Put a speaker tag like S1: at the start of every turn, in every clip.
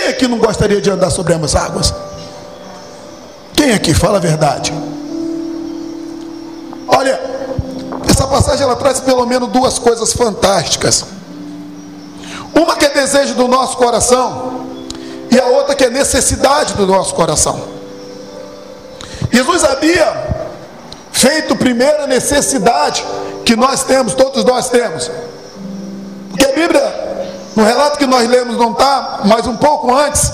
S1: Quem aqui não gostaria de andar sobre as águas? Quem aqui? Fala a verdade. Olha, essa passagem ela traz pelo menos duas coisas fantásticas. Uma que é desejo do nosso coração, e a outra que é necessidade do nosso coração. Jesus havia feito primeiro a necessidade que nós temos, todos nós temos. Porque a Bíblia, no relato que nós lemos, não está, mas um pouco antes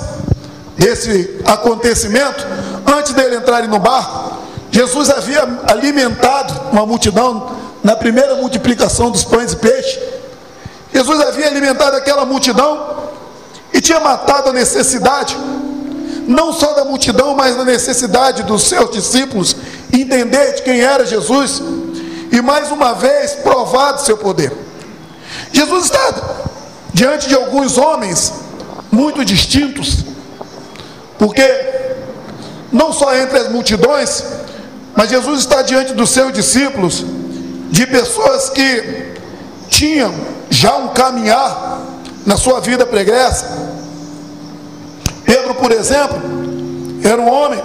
S1: desse acontecimento, antes dele entrarem no barco, Jesus havia alimentado uma multidão na primeira multiplicação dos pães e peixes. Jesus havia alimentado aquela multidão e tinha matado a necessidade, não só da multidão, mas da necessidade dos seus discípulos entender de quem era Jesus e mais uma vez provado seu poder. Jesus está diante de alguns homens muito distintos, porque não só entre as multidões, mas Jesus está diante dos seus discípulos, de pessoas que tinham já um caminhar na sua vida pregressa. Pedro, por exemplo, era um homem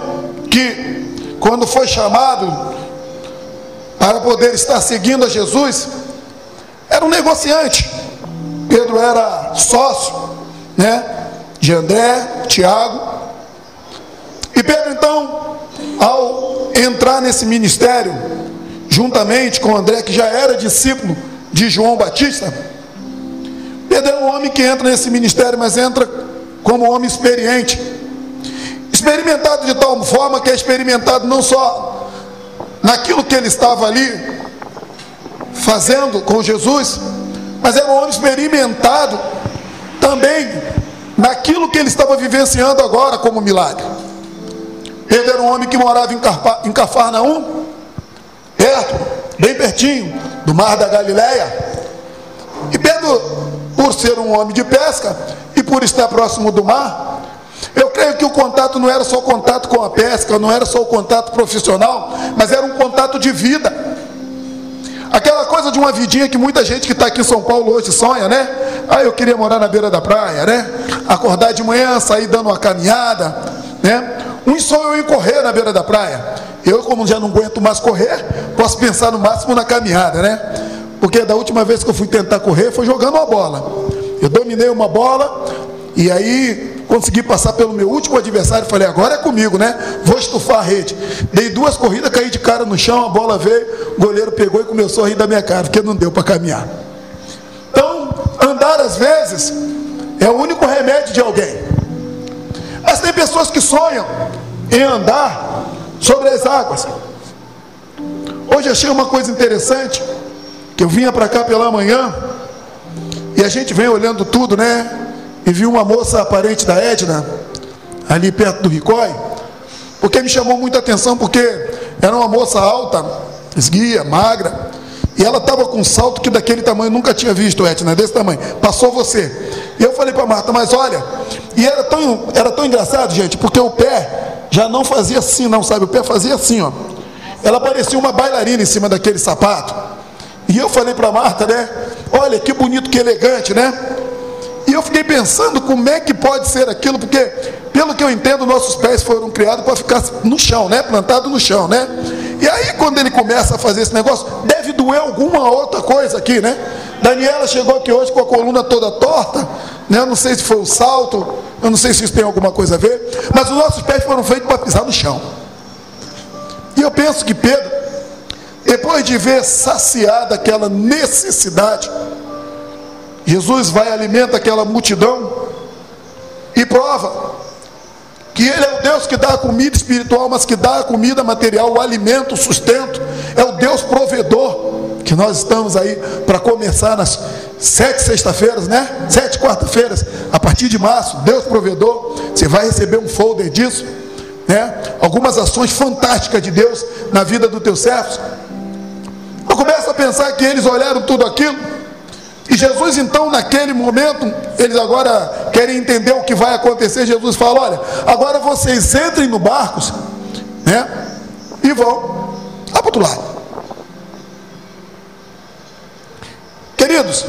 S1: que, quando foi chamado para poder estar seguindo a Jesus, era um negociante. Pedro era sócio, de André, Tiago. E Pedro, então, ao entrar nesse ministério, juntamente com André, que já era discípulo de João Batista, Pedro é um homem que entra nesse ministério, mas entra como homem experiente, experimentado de tal forma que é experimentado não só naquilo que ele estava ali fazendo com Jesus, mas era um homem experimentado também naquilo que ele estava vivenciando agora como milagre. Pedro era um homem que morava em Cafarnaum, perto, bem pertinho do mar da Galileia. E Pedro, por ser um homem de pesca e por estar próximo do mar, eu creio que o contato não era só contato com a pesca, não era só o contato profissional, mas era um contato de vida. Aquela coisa de uma vidinha que muita gente que está aqui em São Paulo hoje sonha, eu queria morar na beira da praia, acordar de manhã, sair dando uma caminhada, Um sonho eu ir correr na beira da praia. Eu, como já não aguento mais correr, posso pensar no máximo na caminhada, Porque da última vez que eu fui tentar correr foi jogando uma bola. Eu dominei uma bola e aí consegui passar pelo meu último adversário. Falei, agora é comigo, Vou estufar a rede. Dei 2 corridas, caí de cara no chão, a bola veio, o goleiro pegou e começou a rir da minha cara, porque não deu para caminhar. Então, andar às vezes é o único remédio de alguém. Mas tem pessoas que sonham em andar sobre as águas. Hoje achei uma coisa interessante, que eu vinha para cá pela manhã, e a gente vem olhando tudo, e vi uma moça parente da Edna, ali perto do Ricói, porque me chamou muita atenção, porque era uma moça alta, esguia, magra, e ela estava com um salto que daquele tamanho, nunca tinha visto, Edna, desse tamanho, passou você. E eu falei para Marta, mas olha, e era tão engraçado, gente, porque o pé já não fazia assim não, sabe, o pé fazia assim, ó. Ela parecia uma bailarina em cima daquele sapato. E eu falei para Marta, olha que bonito, que elegante, E eu fiquei pensando como é que pode ser aquilo, porque, pelo que eu entendo, nossos pés foram criados para ficar no chão, plantado no chão, E aí, quando ele começa a fazer esse negócio, deve doer alguma outra coisa aqui, Daniela chegou aqui hoje com a coluna toda torta, eu não sei se foi o salto, eu não sei se isso tem alguma coisa a ver, mas os nossos pés foram feitos para pisar no chão. E eu penso que Pedro, depois de ver saciada aquela necessidade, Jesus vai e alimenta aquela multidão e prova que Ele é o Deus que dá a comida espiritual, mas que dá a comida material, o alimento, o sustento. É o Deus provedor, que nós estamos aí para começar nas 7 sexta-feiras, 7 quarta-feiras, a partir de março, Deus provedor. Você vai receber um folder disso, algumas ações fantásticas de Deus na vida dos teus servos. Eu começo a pensar que eles olharam tudo aquilo, e Jesus então naquele momento, eles agora querem entender o que vai acontecer. Jesus fala, olha, agora vocês entrem no barco, e vão lá para o outro lado. Queridos,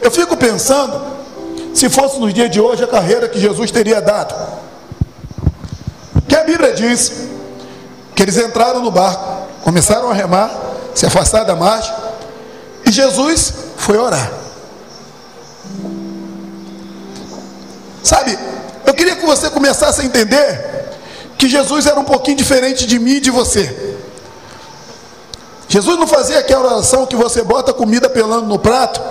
S1: eu fico pensando se fosse nos dias de hoje, a carreira que Jesus teria dado. Que a Bíblia diz que eles entraram no barco, começaram a remar, se afastar da margem, e Jesus foi orar. Sabe, eu queria que você começasse a entender que Jesus era um pouquinho diferente de mim e de você. Jesus não fazia aquela oração que você bota a comida pelando no prato,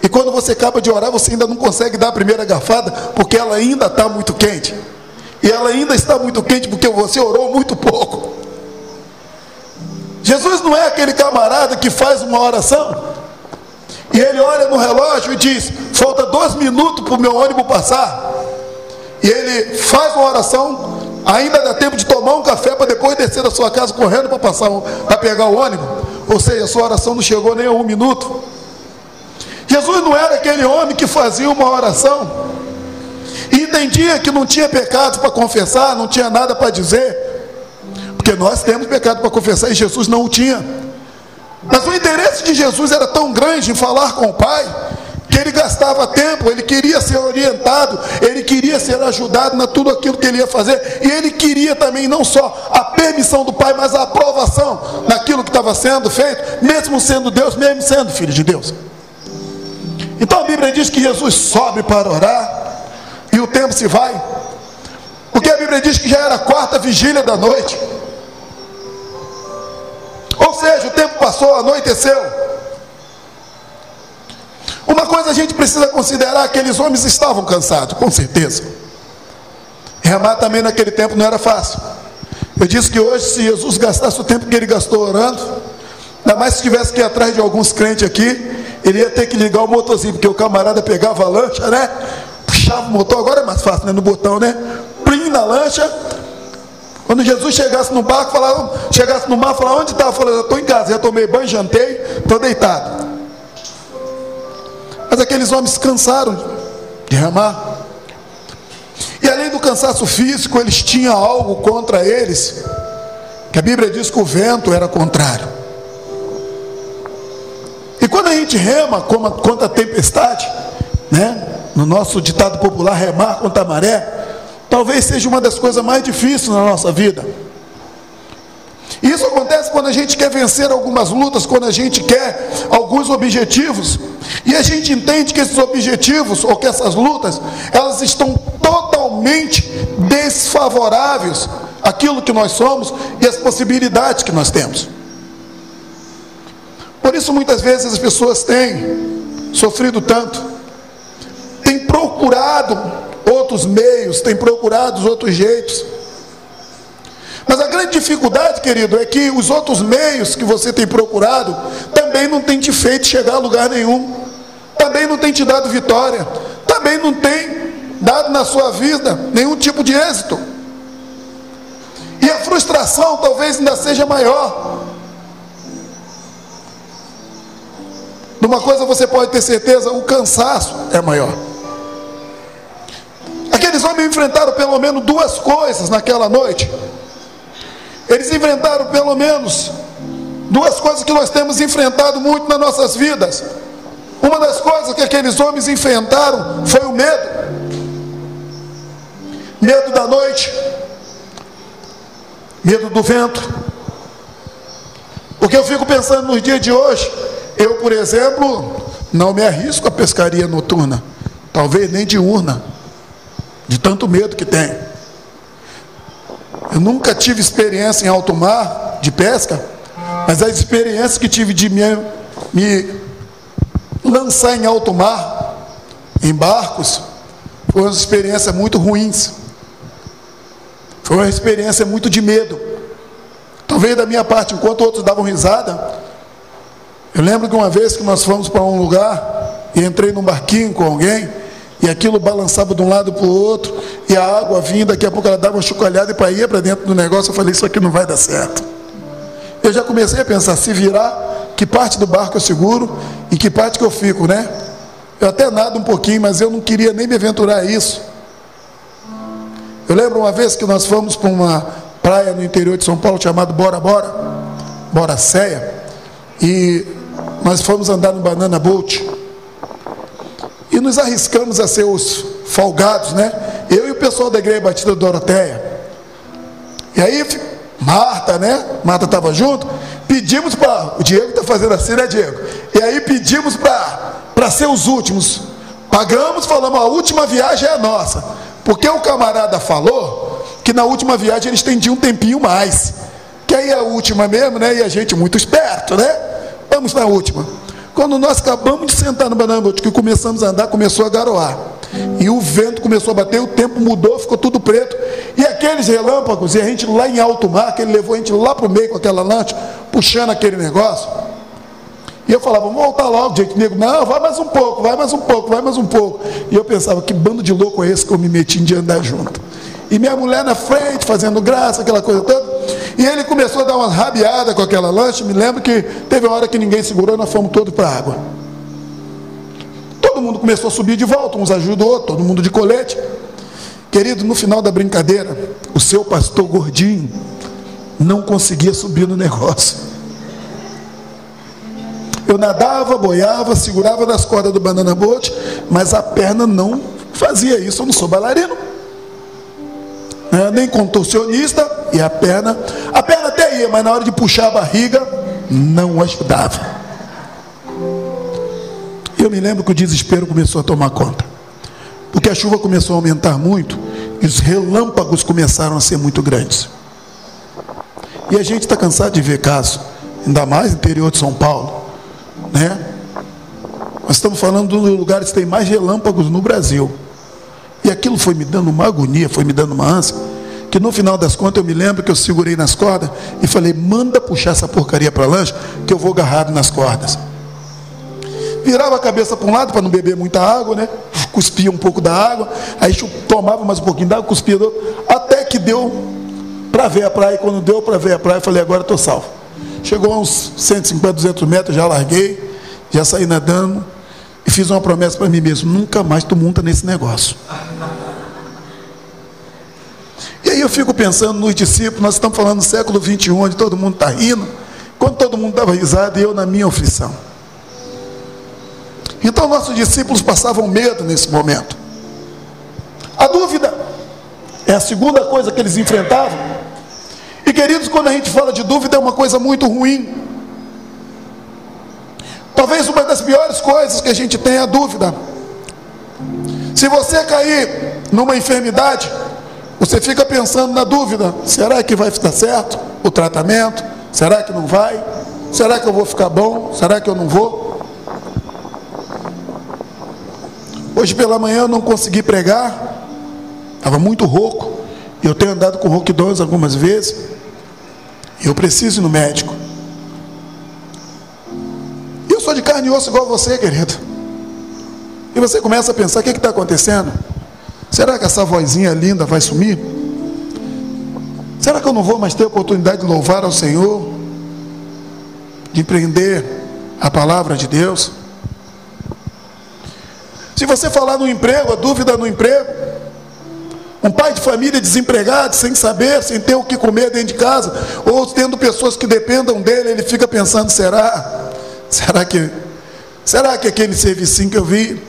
S1: e quando você acaba de orar, você ainda não consegue dar a primeira garfada, porque ela ainda está muito quente. E ela ainda está muito quente porque você orou muito pouco. Jesus não é aquele camarada que faz uma oração e ele olha no relógio e diz: falta 2 minutos para o meu ônibus passar. E ele faz uma oração, ainda dá tempo de tomar um café para depois descer da sua casa correndo para pegar o ônibus. Ou seja, a sua oração não chegou nem a 1 minuto. Jesus não era aquele homem que fazia uma oração e entendia que não tinha pecado para confessar, não tinha nada para dizer, porque nós temos pecado para confessar e Jesus não o tinha. Mas o interesse de Jesus era tão grande em falar com o Pai, que ele gastava tempo, ele queria ser orientado, ele queria ser ajudado na tudo aquilo que ele ia fazer, e ele queria também não só a permissão do Pai, mas a aprovação naquilo que estava sendo feito, mesmo sendo Deus, mesmo sendo Filho de Deus. Então a Bíblia diz que Jesus sobe para orar, e o tempo se vai, porque a Bíblia diz que já era a 4ª vigília da noite. Ou seja, o tempo passou, anoiteceu. Uma coisa a gente precisa considerar: aqueles homens estavam cansados, com certeza. Remar também naquele tempo não era fácil. Eu disse que hoje, se Jesus gastasse o tempo que ele gastou orando, ainda mais se tivesse que ir atrás de alguns crentes aqui, ele ia ter que ligar o motorzinho, porque o camarada pegava a lancha, né? Puxava o motor, agora é mais fácil, né? No botão, né? Plim na lancha. Quando Jesus chegasse no barco, chegasse no mar, falava: onde está? Falava: estou em casa, já tomei banho, jantei, estou deitado. Mas aqueles homens cansaram de remar. E além do cansaço físico, eles tinham algo contra eles, que a Bíblia diz que o vento era contrário. E quando a gente rema contra a tempestade, né? No nosso ditado popular, remar contra a maré, talvez seja uma das coisas mais difíceis na nossa vida. E isso acontece quando a gente quer vencer algumas lutas, quando a gente quer alguns objetivos, e a gente entende que esses objetivos, ou que essas lutas, elas estão totalmente desfavoráveis àquilo que nós somos e às possibilidades que nós temos. Por isso muitas vezes as pessoas têm sofrido tanto, têm procurado outros meios, têm procurado os outros jeitos. Mas a grande dificuldade, querido, é que os outros meios que você tem procurado também não tem te feito chegar a lugar nenhum, também não tem te dado vitória, também não tem dado na sua vida nenhum tipo de êxito. E a frustração talvez ainda seja maior. De uma coisa você pode ter certeza: o cansaço é maior. Aqueles homens enfrentaram pelo menos 2 coisas naquela noite. Eles enfrentaram pelo menos 2 coisas que nós temos enfrentado muito nas nossas vidas. Uma das coisas que aqueles homens enfrentaram foi o medo. Medo da noite, medo do vento. Porque eu fico pensando nos dias de hoje, eu, por exemplo, não me arrisco a pescaria noturna, talvez nem diurna, de tanto medo que tem. Eu nunca tive experiência em alto mar, de pesca, mas as experiências que tive de me lançar em alto mar, em barcos, foram uma experiência muito ruins. Foi uma experiência muito de medo. Talvez da minha parte, enquanto outros davam risada. Eu lembro que uma vez que nós fomos para um lugar e entrei num barquinho com alguém, e aquilo balançava de um lado para o outro, e a água vinha, daqui a pouco ela dava uma chocalhada e ia para dentro do negócio. Eu falei: isso aqui não vai dar certo. Eu já comecei a pensar: se virar, que parte do barco eu seguro e que parte que eu fico, né? Eu até nado um pouquinho, mas eu não queria nem me aventurar a isso. Eu lembro uma vez que nós fomos para uma praia no interior de São Paulo, chamada Boracéia, e nós fomos andar no Banana Boat. E e nos arriscamos a ser os folgados, né? Eu e o pessoal da Igreja Batista de Doroteia. E aí, Marta, né? Marta estava junto. Pedimos para... O Diego está fazendo assim, né, Diego? E aí pedimos para ser os últimos. Pagamos, falamos, a última viagem é a nossa. Porque o camarada falou que na última viagem eles tendiam um tempinho mais. Que aí é a última mesmo, né? E a gente muito esperto, né? Vamos na última. Quando nós acabamos de sentar no Banana Boat, que começamos a andar, começou a garoar. E o vento começou a bater, o tempo mudou, ficou tudo preto. E aqueles relâmpagos, e a gente lá em alto mar, que ele levou a gente lá para o meio com aquela lancha, puxando aquele negócio. E eu falava, vamos voltar logo, gente. Nego, não, vai mais um pouco, vai mais um pouco, vai mais um pouco. E eu pensava, que bando de louco é esse que eu me meti de andar junto? E minha mulher na frente, fazendo graça, aquela coisa toda. E ele começou a dar uma rabiada com aquela lancha. Me lembro que teve uma hora que ninguém segurou, nós fomos todos para a água. Todo mundo começou a subir de volta, uns ajudou, todo mundo de colete. Querido, no final da brincadeira, o seu pastor gordinho não conseguia subir no negócio. Eu nadava, boiava, segurava nas cordas do Banana Boat, mas a perna não fazia isso. Eu não sou bailarino, nem contorcionista, e a perna até ia, mas na hora de puxar a barriga, não ajudava. Eu me lembro que o desespero começou a tomar conta, porque a chuva começou a aumentar muito, e os relâmpagos começaram a ser muito grandes. E a gente está cansado de ver casos, ainda mais no interior de São Paulo, né? Nós estamos falando dos lugares que tem mais relâmpagos no Brasil. E aquilo foi me dando uma agonia, foi me dando uma ânsia, que no final das contas eu me lembro que eu segurei nas cordas e falei, manda puxar essa porcaria para a lancha, que eu vou agarrado nas cordas. Virava a cabeça para um lado para não beber muita água, né? Cuspia um pouco da água, aí tomava mais um pouquinho d'água, cuspia do outro, até que deu para ver a praia. E quando deu para ver a praia, eu falei, agora estou salvo. Chegou a uns 150, 200 metros, já larguei, já saí nadando e fiz uma promessa para mim mesmo, nunca mais tu monta nesse negócio. E aí eu fico pensando nos discípulos, nós estamos falando do século 21, onde todo mundo está rindo, quando todo mundo dava risada e eu na minha aflição. Então nossos discípulos passavam medo nesse momento. A dúvida é a segunda coisa que eles enfrentavam. E queridos, quando a gente fala de dúvida, é uma coisa muito ruim. Talvez uma das piores coisas que a gente tem é a dúvida. Se você cair numa enfermidade, você fica pensando na dúvida, será que vai ficar certo o tratamento? Será que não vai? Será que eu vou ficar bom? Será que eu não vou? Hoje pela manhã eu não consegui pregar, estava muito rouco, eu tenho andado com rouquidões algumas vezes, e eu preciso ir no médico. Eu sou de carne e osso igual você, querido. E você começa a pensar, o que está acontecendo? Será que essa vozinha linda vai sumir? Será que eu não vou mais ter oportunidade de louvar ao Senhor? De empreender a palavra de Deus? Se você falar no emprego, a dúvida no emprego, um pai de família desempregado, sem saber, sem ter o que comer dentro de casa, ou tendo pessoas que dependam dele, ele fica pensando, será que aquele servicinho que eu vi?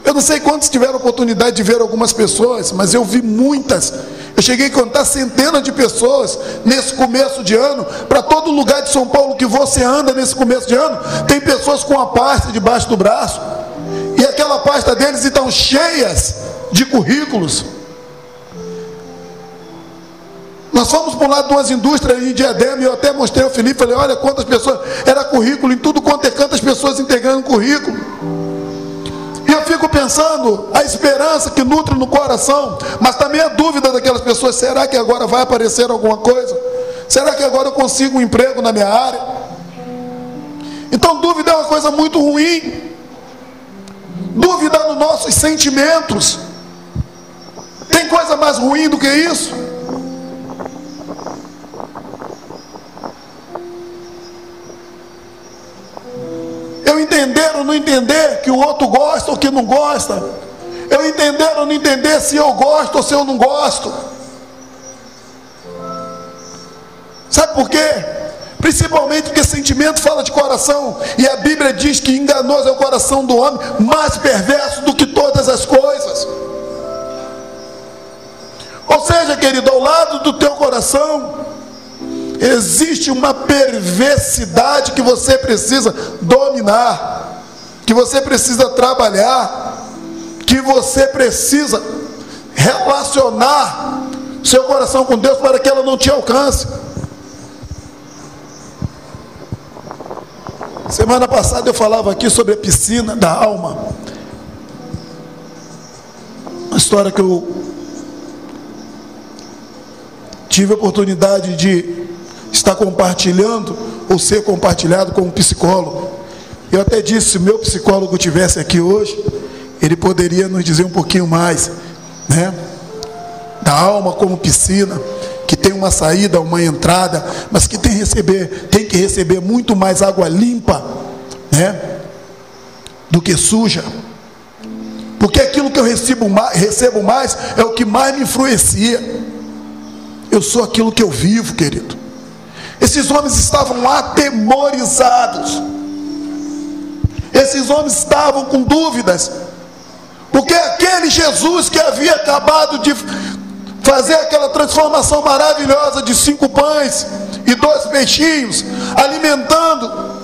S1: Eu não sei quantos tiveram a oportunidade de ver algumas pessoas, mas eu vi muitas. Eu cheguei a contar centenas de pessoas nesse começo de ano. Para todo lugar de São Paulo que você anda nesse começo de ano, tem pessoas com a pasta debaixo do braço, e aquela pasta deles estão cheias de currículos. Nós fomos para um lado de umas indústrias em Diadema, e eu até mostrei ao Felipe, falei, olha quantas pessoas, era currículo, em tudo quanto é canto as pessoas integrando currículo. E eu fico pensando, a esperança que nutre no coração, mas também a dúvida daquelas pessoas, será que agora vai aparecer alguma coisa? Será que agora eu consigo um emprego na minha área? Então dúvida é uma coisa muito ruim. Dúvida nos nossos sentimentos. Tem coisa mais ruim do que isso? Eu entender ou não entender que o outro gosta ou que não gosta. Eu entender ou não entender se eu gosto ou se eu não gosto. Sabe por quê? Principalmente porque sentimento fala de coração, e a Bíblia diz que enganoso é o coração do homem, mais perverso do que todas as coisas. Ou seja, querido, ao lado do teu coração existe uma perversidade que você precisa dominar, que você precisa trabalhar, que você precisa relacionar seu coração com Deus para que ela não te alcance. Semana passada eu falava aqui sobre a piscina da alma, uma história que eu tive a oportunidade de estar compartilhando ou ser compartilhado com um psicólogo. Eu até disse, se o meu psicólogo estivesse aqui hoje, ele poderia nos dizer um pouquinho mais, né, da alma como piscina, que tem uma saída, uma entrada, mas que tem que receber muito mais água limpa, né, do que suja. Porque aquilo que eu recebo mais é o que mais me influencia. Eu sou aquilo que eu vivo, querido. Esses homens estavam atemorizados. Esses homens estavam com dúvidas, porque aquele Jesus que havia acabado de fazer aquela transformação maravilhosa de 5 pães e 2 peixinhos, alimentando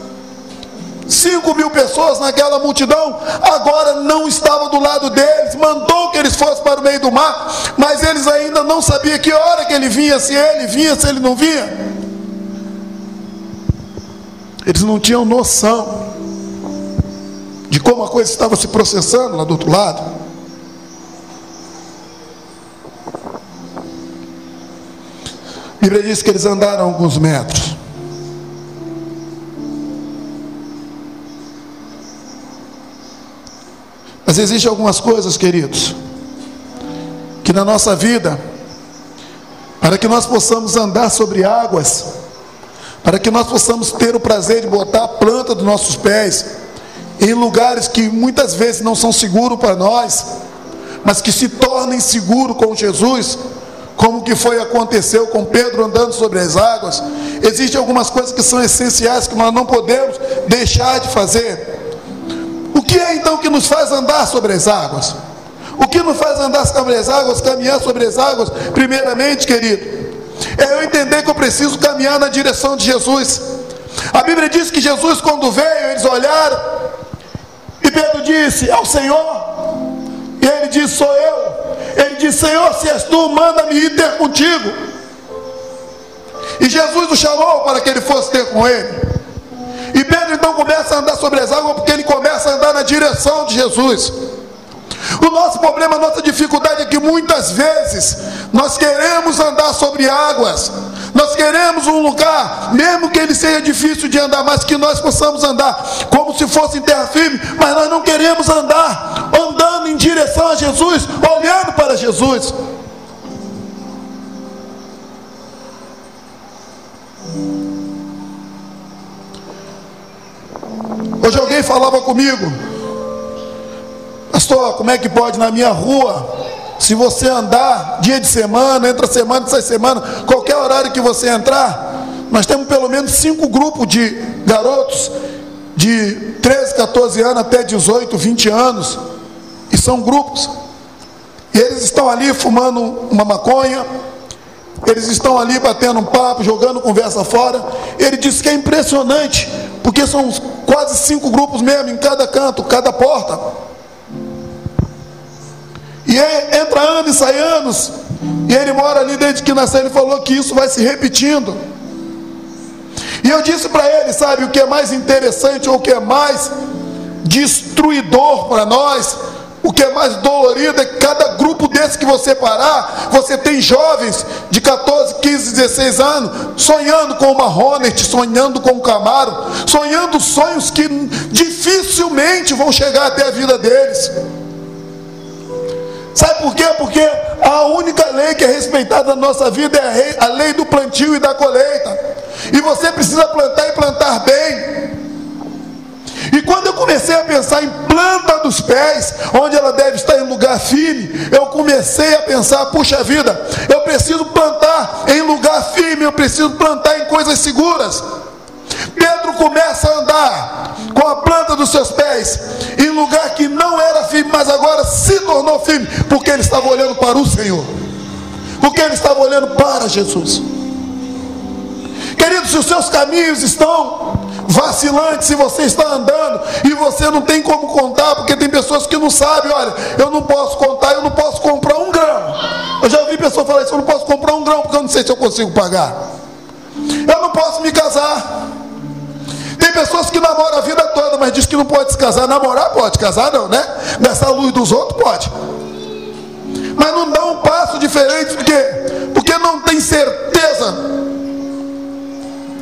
S1: 5.000 pessoas naquela multidão, agora não estava do lado deles, mandou que eles fossem para o meio do mar, mas eles ainda não sabiam que hora que ele vinha, se ele vinha, se ele não vinha. Eles não tinham noção de como a coisa estava se processando lá do outro lado. A Bíblia diz que eles andaram alguns metros. Mas existem algumas coisas, queridos, que na nossa vida, para que nós possamos andar sobre águas, para que nós possamos ter o prazer de botar a planta dos nossos pés em lugares que muitas vezes não são seguros para nós, mas que se tornem seguros com Jesus, como que aconteceu com Pedro andando sobre as águas. Existem algumas coisas que são essenciais, que nós não podemos deixar de fazer. O que é então que nos faz andar sobre as águas? O que nos faz andar sobre as águas, caminhar sobre as águas? Primeiramente, querido, é eu entender que eu preciso caminhar na direção de Jesus. A Bíblia diz que Jesus, quando veio, eles olharam, e Pedro disse: é o Senhor. E ele disse: sou eu. Ele disse: Senhor, se és tu, manda-me ir ter contigo. E Jesus o chamou para que ele fosse ter com ele. E Pedro então começa a andar sobre as águas, porque ele começa a andar na direção de Jesus. O nosso problema, a nossa dificuldade é que muitas vezes nós queremos andar sobre águas, nós queremos um lugar, mesmo que ele seja difícil de andar, mas que nós possamos andar como se fosse em terra firme, mas nós não queremos andar andando em direção a Jesus, olhando para Jesus. Hoje alguém falava comigo: pastor, como é que pode na minha rua, se você andar dia de semana, entra semana, sai semana, qualquer horário que você entrar, nós temos pelo menos 5 grupos de garotos de 13, 14 anos até 18, 20 anos, e são grupos, e eles estão ali fumando uma maconha, eles estão ali batendo um papo, jogando conversa fora. Ele disse que é impressionante, porque são quase 5 grupos mesmo, em cada canto, cada porta. E entra anos e sai anos, e ele mora ali desde que nasceu. Ele falou que isso vai se repetindo. E eu disse para ele, sabe, o que é mais interessante, ou o que é mais destruidor para nós, o que é mais dolorido, é que cada grupo desse que você parar, você tem jovens de 14, 15, 16 anos, sonhando com uma Hornet, sonhando com um Camaro, sonhando sonhos que dificilmente vão chegar até a vida deles. Sabe por quê? Porque a única lei que é respeitada na nossa vida é a lei do plantio e da colheita. E você precisa plantar e plantar bem. E quando eu comecei a pensar em planta dos pés, onde ela deve estar em lugar firme, eu comecei a pensar: puxa vida, eu preciso plantar em lugar firme, firme, eu preciso plantar em coisas seguras. Pedro começa a andar com a planta dos seus pés em lugar que não era firme, mas agora se tornou firme, porque ele estava olhando para o Senhor, porque ele estava olhando para Jesus. Queridos, se os seus caminhos estão vacilantes, se você está andando e você não tem como contar, porque tem pessoas que não sabem, olha, eu não posso contar, eu não posso comprar um grão. Eu já ouvi pessoas falar isso, eu não posso comprar um grão porque eu não sei se eu consigo pagar. Eu não posso me casar. Tem pessoas que namoram a vida toda, mas diz que não pode se casar. Namorar pode, casar não, né? Nessa luz dos outros pode. Mas não dá um passo diferente, por quê? Porque não tem certeza.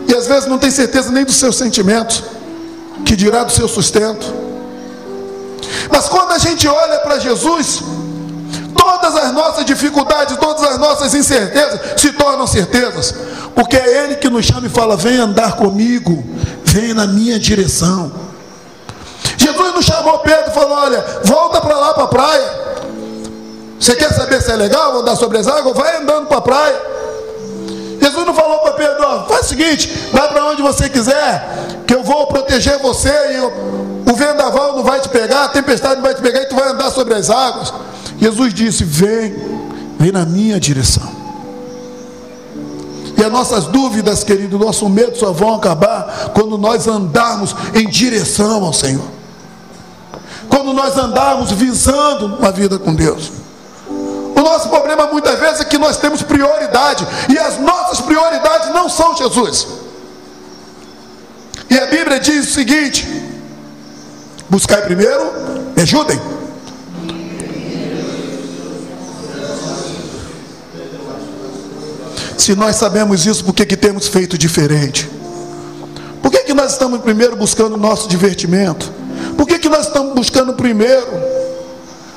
S1: E às vezes não tem certeza nem dos seus sentimentos, que dirá do seu sustento. Mas quando a gente olha para Jesus, todas as nossas dificuldades, todas as nossas incertezas se tornam certezas, porque é Ele que nos chama e fala: vem andar comigo, vem na minha direção. Jesus não chamou Pedro e falou: olha, volta para lá para a praia. Você quer saber se é legal andar sobre as águas? Vai andando para a praia. Jesus não falou para Pedro: ó, faz o seguinte, vai para onde você quiser, que eu vou proteger você e o vendaval não vai te pegar, a tempestade não vai te pegar e tu vai andar sobre as águas. Jesus disse: vem na minha direção. E as nossas dúvidas, querido, nosso medo só vão acabar quando nós andarmos em direção ao Senhor, quando nós andarmos visando uma vida com Deus. O nosso problema muitas vezes é que nós temos prioridade, e as nossas prioridades não são Jesus. E a Bíblia diz o seguinte: buscai primeiro, me ajudem, se nós sabemos isso, por que temos feito diferente? Por que nós estamos primeiro buscando o nosso divertimento? Por que nós estamos buscando primeiro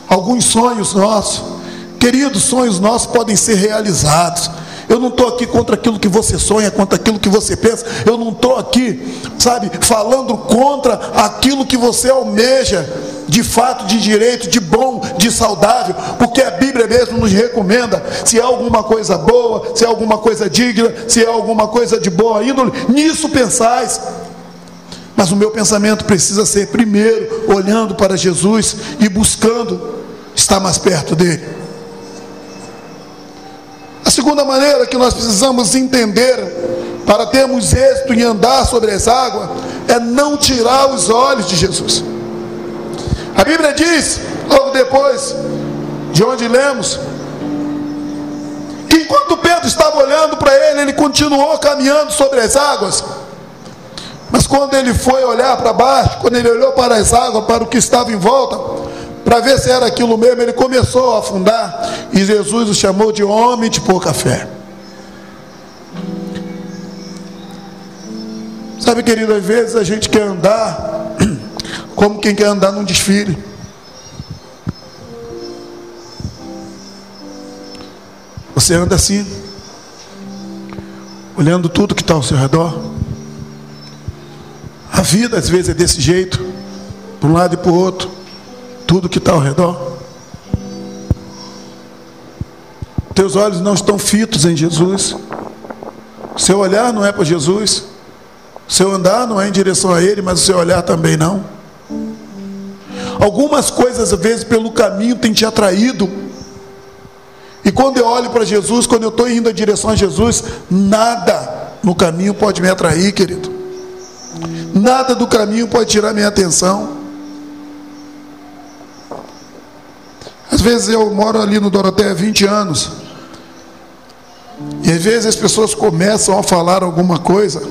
S1: alguns sonhos nossos? Queridos, sonhos nossos podem ser realizados. Eu não estou aqui contra aquilo que você sonha, contra aquilo que você pensa. Eu não estou aqui, sabe, falando contra aquilo que você almeja, de fato, de direito, de bom, de saudável, porque a Bíblia mesmo nos recomenda: se há alguma coisa boa, se há alguma coisa digna, se há alguma coisa de boa índole, nisso pensais. Mas o meu pensamento precisa ser primeiro olhando para Jesus e buscando estar mais perto dele. A segunda maneira que nós precisamos entender para termos êxito em andar sobre as águas é não tirar os olhos de Jesus. A Bíblia diz, logo depois de onde lemos, que enquanto Pedro estava olhando para ele, ele continuou caminhando sobre as águas. Mas quando ele foi olhar para baixo, quando ele olhou para as águas, para o que estava em volta, para ver se era aquilo mesmo, ele começou a afundar, e Jesus o chamou de homem de pouca fé. Sabe, querido, às vezes a gente quer andar como quem quer andar num desfile. Você anda assim, olhando tudo que está ao seu redor. A vida às vezes é desse jeito, para um lado e para o outro, tudo que está ao redor. Teus olhos não estão fitos em Jesus. Seu olhar não é para Jesus. Seu andar não é em direção a Ele, mas o seu olhar também não. Algumas coisas às vezes pelo caminho têm te atraído. E quando eu olho para Jesus, quando eu estou indo em direção a Jesus, nada no caminho pode me atrair, querido. Nada do caminho pode tirar minha atenção. Às vezes eu moro ali no Doroteia há 20 anos. E às vezes as pessoas começam a falar alguma coisa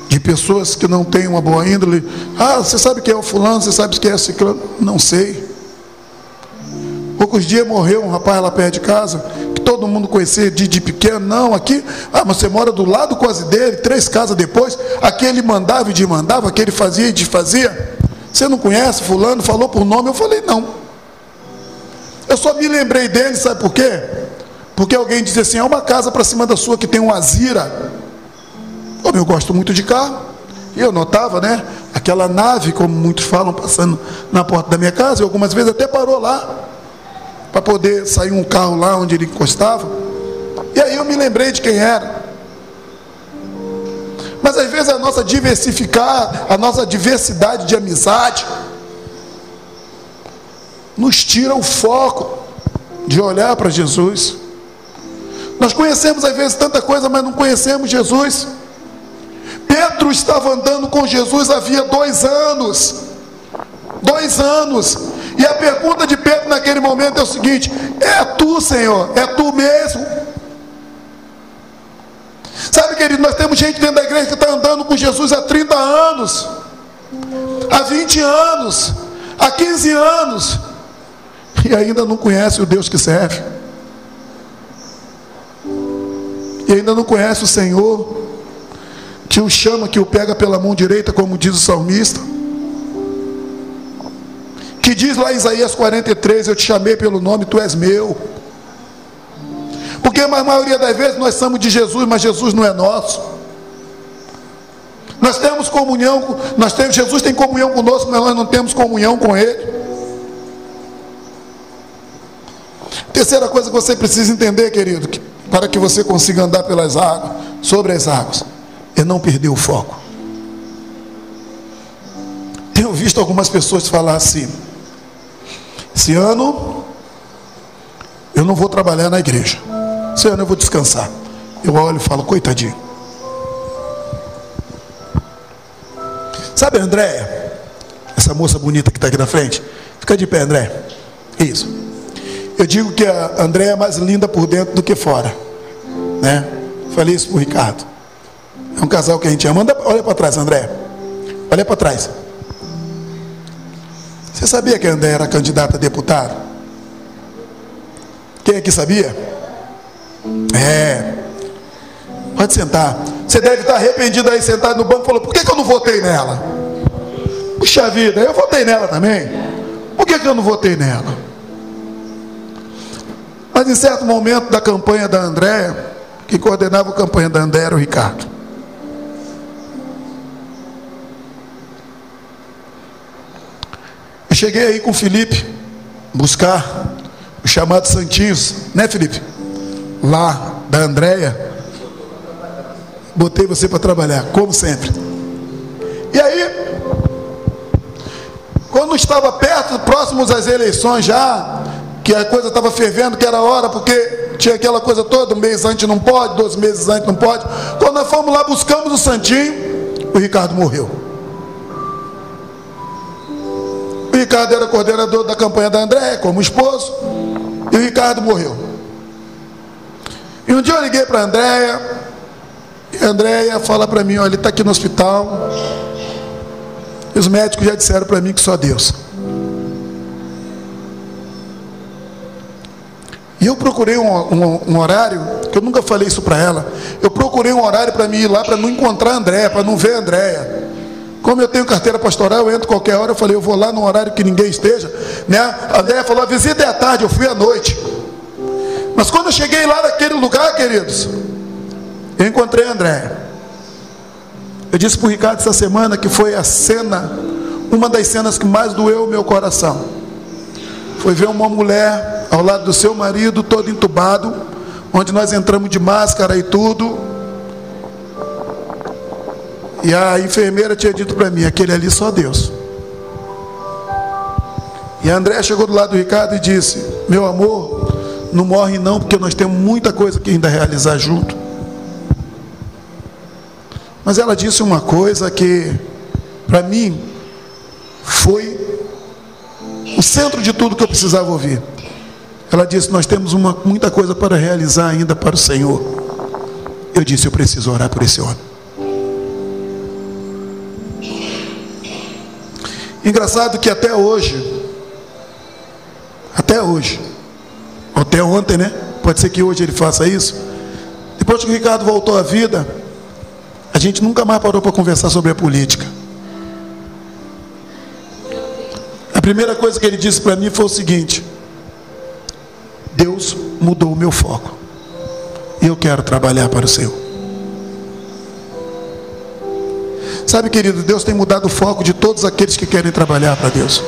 S1: de pessoas que não têm uma boa índole. Ah, você sabe quem é o fulano, você sabe quem é o ciclano? Não sei. Poucos dias morreu um rapaz lá perto de casa, que todo mundo conhecia de pequeno. Não, aqui, mas você mora do lado quase dele, 3 casas depois. Aqui ele mandava e desmandava, aqui ele fazia e desfazia. Você não conhece fulano? Falou por nome. Eu falei, não. Eu só me lembrei dele, sabe por quê? Porque alguém dizia assim: é uma casa para cima da sua que tem um Azira. Como eu gosto muito de carro, e eu notava, né, aquela nave, como muitos falam, passando na porta da minha casa, e algumas vezes até parou lá, para poder sair um carro lá onde ele encostava. E aí eu me lembrei de quem era. Mas às vezes a nossa diversidade de amizade nos tira o foco de olhar para Jesus. Nós conhecemos às vezes tanta coisa, mas não conhecemos Jesus. Pedro estava andando com Jesus havia 2 anos. 2 anos. E a pergunta de Pedro naquele momento é o seguinte: é tu, Senhor? É tu mesmo? Sabe, querido, nós temos gente dentro da igreja que está andando com Jesus há 30 anos, há 20 anos, há 15 anos, e ainda não conhece o Deus que serve, e ainda não conhece o Senhor, que o chama, que o pega pela mão direita, como diz o salmista, que diz lá em Isaías 43, eu te chamei pelo nome, tu és meu. Porque a maioria das vezes nós somos de Jesus, mas Jesus não é nosso. Nós temos comunhão, Jesus tem comunhão conosco, mas nós não temos comunhão com Ele. Terceira coisa que você precisa entender, querido, para que você consiga andar pelas águas, sobre as águas, é não perder o foco. Tenho visto algumas pessoas falar assim: esse ano eu não vou trabalhar na igreja, esse ano eu vou descansar. Eu olho e falo: coitadinho. Sabe a Andréia, essa moça bonita que está aqui na frente? Fica de pé, Andréia. Isso. Eu digo que a Andréia é mais linda por dentro do que fora, né? Falei isso para o Ricardo. É um casal que a gente ama. Olha para trás, Andréia. Olha para trás. Você sabia que a Andréia era candidata a deputada? Quem aqui sabia? Pode sentar. Você deve estar arrependido aí, sentado no banco, falou: por que eu não votei nela? Puxa vida, eu votei nela também. Por que eu não votei nela? Mas em certo momento da campanha da Andréia, quem coordenava a campanha da Andréia era o Ricardo. Eu cheguei aí com o Felipe buscar os chamados santinhos, né, Felipe? Lá da Andréia. Botei você para trabalhar, como sempre. E aí, quando estava perto, próximos às eleições já, que a coisa estava fervendo, que era hora, porque tinha aquela coisa toda, um mês antes não pode, 2 meses antes não pode. Quando nós fomos lá, buscamos o santinho, o Ricardo morreu. O Ricardo era coordenador da campanha da Andréia, como esposo, e o Ricardo morreu. E um dia eu liguei para a Andréia, e a Andréia fala para mim: olha, ele está aqui no hospital, e os médicos já disseram para mim que só Deus. E eu procurei um horário, que eu nunca falei isso para ela, eu procurei um horário para mim ir lá, para não encontrar a Andréia, para não ver a Andréia. Como eu tenho carteira pastoral, eu entro qualquer hora. Eu falei: eu vou lá num horário que ninguém esteja, né? A Andréia falou: a visita é à tarde, eu fui à noite. Mas quando eu cheguei lá naquele lugar, queridos, eu encontrei a Andréia. Eu disse para o Ricardo essa semana que foi a cena, uma das cenas que mais doeu o meu coração. Foi ver uma mulher ao lado do seu marido, todo entubado, onde nós entramos de máscara e tudo. E a enfermeira tinha dito para mim: aquele ali só Deus. E a Andréia chegou do lado do Ricardo e disse: meu amor, não morre não, porque nós temos muita coisa que ainda realizar junto. Mas ela disse uma coisa que para mim foi o centro de tudo que eu precisava ouvir. Ela disse: nós temos muita coisa para realizar ainda para o Senhor. Eu disse: eu preciso orar por esse homem. Engraçado que até hoje, até ontem, né? Pode ser que hoje ele faça isso. Depois que o Ricardo voltou à vida, a gente nunca mais parou para conversar sobre a política. A primeira coisa que ele disse para mim foi o seguinte: Deus mudou o meu foco, e eu quero trabalhar para o Senhor. Sabe, querido, Deus tem mudado o foco de todos aqueles que querem trabalhar para Deus,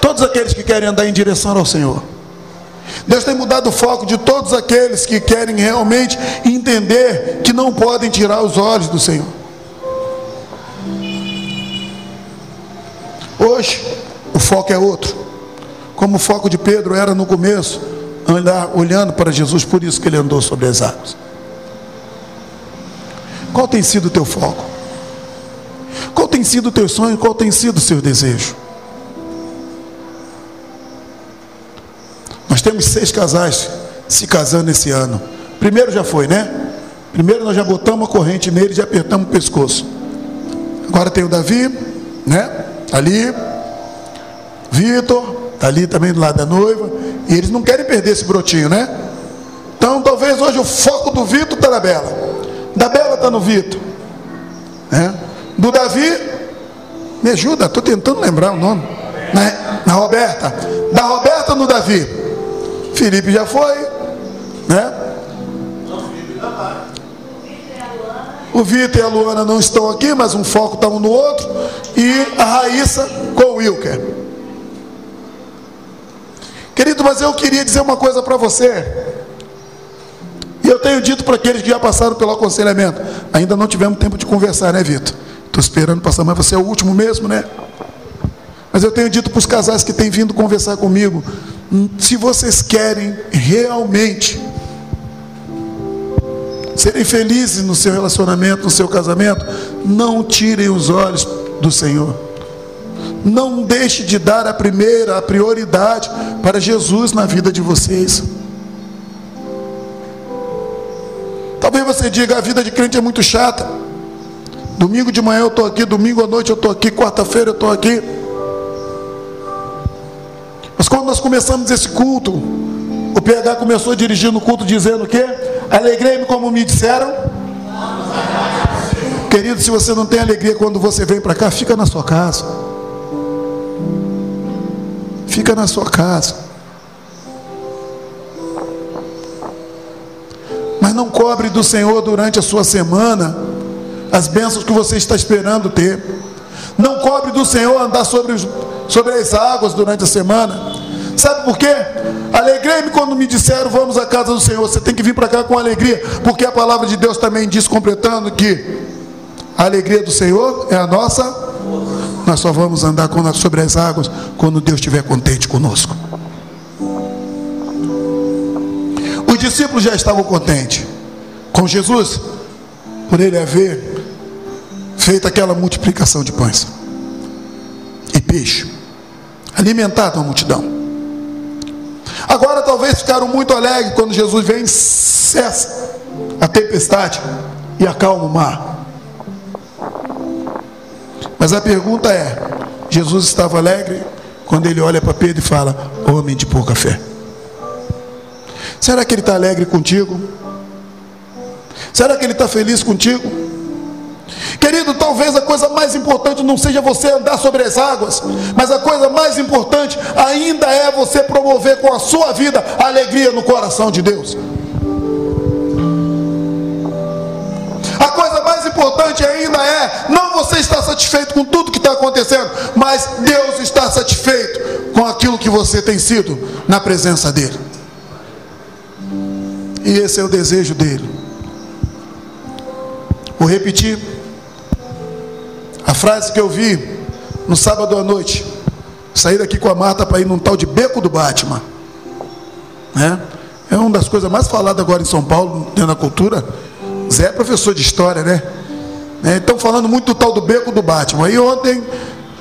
S1: todos aqueles que querem andar em direção ao Senhor. Deus tem mudado o foco de todos aqueles que querem realmente entender que não podem tirar os olhos do Senhor. Hoje, o foco é outro. Como o foco de Pedro era no começo, andar olhando para Jesus, por isso que ele andou sobre as águas. Qual tem sido o teu foco? Qual tem sido o teu sonho? Qual tem sido o seu desejo? Nós temos 6 casais se casando esse ano. Primeiro já foi, né? Primeiro nós já botamos a corrente nele e já apertamos o pescoço. Agora tem o Davi, né? Ali, Vitor, está ali também do lado da noiva. E eles não querem perder esse brotinho, né? Então talvez hoje o foco do Vitor está na Bela. Da Bela está no Vitor, né? Do Davi, me ajuda, estou tentando lembrar o nome, né? Na Roberta. Da Roberta no Davi. Felipe já foi, né? O Vitor e a Luana não estão aqui, mas um foco está um no outro. E a Raíssa com o Wilker. Querido, mas eu queria dizer uma coisa para você. E eu tenho dito para aqueles que já passaram pelo aconselhamento. Ainda não tivemos tempo de conversar, né, Vitor? Estou esperando passar, mas você é o último mesmo, né? Mas eu tenho dito para os casais que têm vindo conversar comigo, se vocês querem realmente serem felizes no seu relacionamento, no seu casamento, não tirem os olhos do Senhor. Não deixe de dar a prioridade para Jesus na vida de vocês. Talvez você diga, a vida de crente é muito chata. Domingo de manhã eu estou aqui, domingo à noite eu estou aqui, quarta-feira eu estou aqui. Mas quando nós começamos esse culto, o PH começou dirigindo o culto dizendo o quê? Alegrei-me como me disseram. Querido, se você não tem alegria quando você vem para cá, fica na sua casa. Fica na sua casa. Mas não cobre do Senhor durante a sua semana as bênçãos que você está esperando ter. Não cobre do Senhor andar sobre as águas durante a semana. Sabe por quê? Alegrei-me quando me disseram, vamos à casa do Senhor. Você tem que vir para cá com alegria, porque a palavra de Deus também diz, completando, que a alegria do Senhor é a nossa. Nós só vamos andar sobre as águas quando Deus estiver contente conosco. Os discípulos já estavam contentes com Jesus, por ele haver feito aquela multiplicação de pães e peixe, alimentado a multidão. Agora talvez ficaram muito alegres quando Jesus vem, cessa a tempestade e acalma o mar. Mas a pergunta é, Jesus estava alegre quando ele olha para Pedro e fala, homem de pouca fé? Será que ele está alegre contigo? Será que ele está feliz contigo? Querido, talvez a coisa mais importante não seja você andar sobre as águas, mas a coisa mais importante ainda é você promover com a sua vida a alegria no coração de Deus. A coisa mais importante ainda é, não você estar satisfeito com tudo que está acontecendo, mas Deus está satisfeito com aquilo que você tem sido na presença dEle. E esse é o desejo dEle. Vou repetir a frase que eu vi no sábado à noite. Saí daqui com a Marta para ir num tal de Beco do Batman, né? É uma das coisas mais faladas agora em São Paulo, dentro da cultura. Zé é professor de história, né? Estão falando muito do tal do Beco do Batman. Aí ontem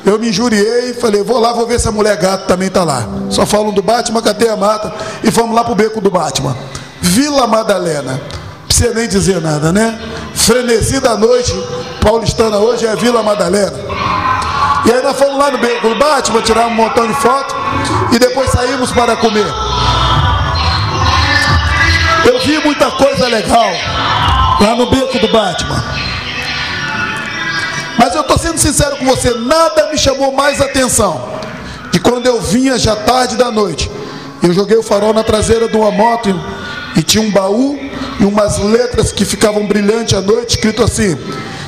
S1: eu me injuriei e falei, vou lá, vou ver se a mulher gato também está lá. Só falam do Batman, catei a Marta e fomos lá para o Beco do Batman. Vila Madalena, não precisa nem dizer nada, né? Frenesi da noite paulistana hoje é Vila Madalena. E aí nós fomos lá no Beco do Batman, tirar um montão de foto e depois saímos para comer. Eu vi muita coisa legal lá no Beco do Batman, mas eu estou sendo sincero com você, nada me chamou mais atenção de quando eu vinha já tarde da noite. Eu joguei o farol na traseira de uma moto e tinha um baú e umas letras que ficavam brilhantes à noite, escrito assim: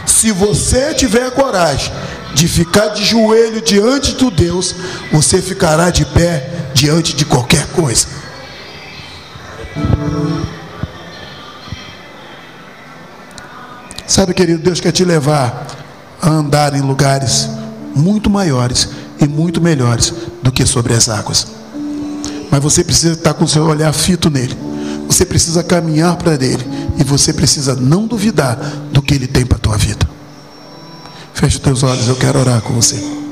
S1: se você tiver coragem de ficar de joelho diante de Deus, você ficará de pé diante de qualquer coisa. Sabe, querido, Deus quer te levar a andar em lugares muito maiores e muito melhores do que sobre as águas. Mas você precisa estar com o seu olhar fito nele. Você precisa caminhar para ele. E você precisa não duvidar do que ele tem para a tua vida. Feche os teus olhos, eu quero orar com você.